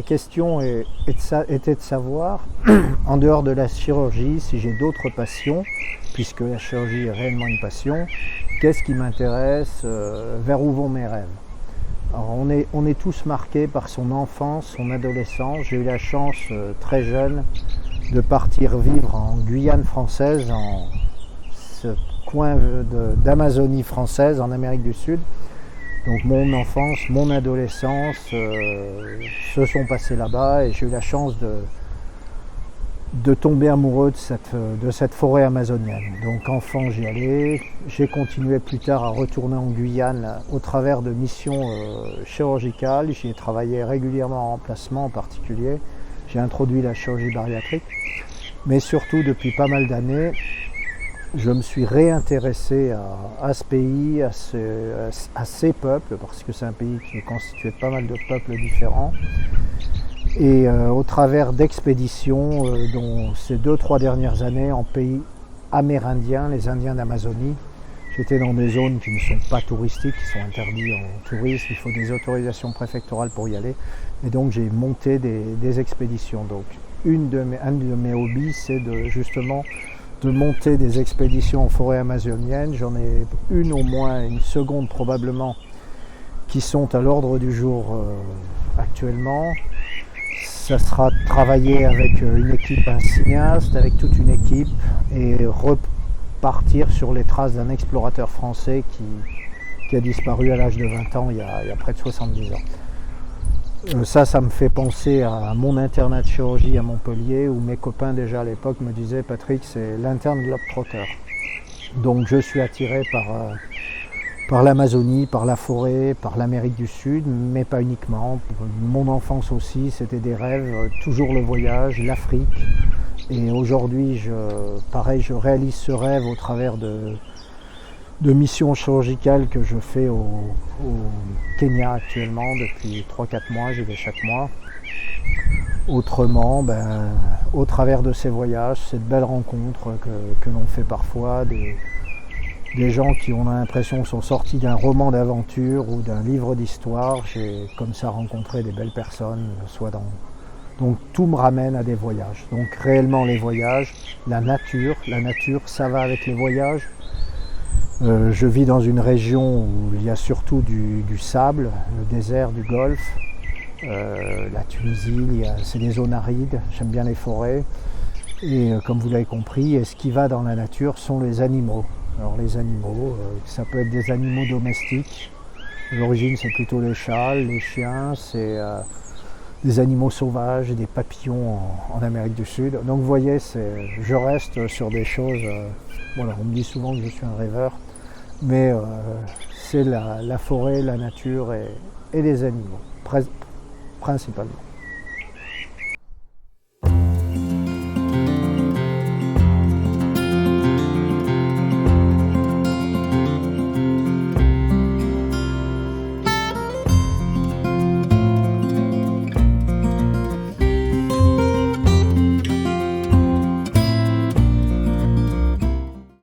question était de savoir, en dehors de la chirurgie, si j'ai d'autres passions, puisque la chirurgie est réellement une passion, qu'est-ce qui m'intéresse, vers où vont mes rêves. Alors on est tous marqués par son enfance, son adolescence. J'ai eu la chance, très jeune, de partir vivre en Guyane française, en ce coin d'Amazonie française, en Amérique du Sud. Donc mon enfance, mon adolescence se sont passées là-bas et j'ai eu la chance de tomber amoureux de cette forêt amazonienne. Donc enfant j'y allais, j'ai continué plus tard à retourner en Guyane au travers de missions chirurgicales. J'y ai travaillé régulièrement en remplacement en particulier. J'ai introduit la chirurgie bariatrique, mais surtout depuis pas mal d'années, je me suis réintéressé à ce pays, à ces peuples, parce que c'est un pays qui est constitué de pas mal de peuples différents. Et au travers d'expéditions, dont ces 2-3 dernières années en pays amérindiens, les Indiens d'Amazonie. J'étais dans des zones qui ne sont pas touristiques, qui sont interdites en tourisme, il faut des autorisations préfectorales pour y aller. Et donc j'ai monté des expéditions. Donc un de mes hobbies, c'est justement de monter des expéditions en forêt amazonienne. J'en ai une au moins, une seconde probablement, qui sont à l'ordre du jour actuellement. Ça sera travailler avec une équipe, un cinéaste, avec toute une équipe, et repartir sur les traces d'un explorateur français qui a disparu à l'âge de 20 ans, il y a près de 70 ans. Ça me fait penser à mon internat de chirurgie à Montpellier, où mes copains déjà à l'époque me disaient « Patrick, c'est l'interne globe-trotter ». Donc je suis attiré par l'Amazonie, par la forêt, par l'Amérique du Sud, mais pas uniquement. Mon enfance aussi, c'était des rêves, toujours le voyage, l'Afrique. Et aujourd'hui, je réalise ce rêve au travers de missions chirurgicales que je fais au Kenya actuellement. Depuis 3-4 mois, j'y vais chaque mois. Autrement, au travers de ces voyages, cette belle rencontre que l'on fait parfois, des gens qui, on a l'impression, sont sortis d'un roman d'aventure ou d'un livre d'histoire. J'ai comme ça rencontré des belles personnes, Donc tout me ramène à des voyages. Donc réellement les voyages, la nature, ça va avec les voyages. Je vis dans une région où il y a surtout du sable, le désert du Golfe, la Tunisie, c'est des zones arides, j'aime bien les forêts. Et comme vous l'avez compris, ce qui va dans la nature sont les animaux. Alors les animaux, ça peut être des animaux domestiques. À l'origine, c'est plutôt les chats, les chiens, c'est des animaux sauvages, des papillons en Amérique du Sud. Donc vous voyez, je reste sur des choses. Voilà, on me dit souvent que je suis un rêveur, mais c'est la forêt, la nature et les animaux, principalement.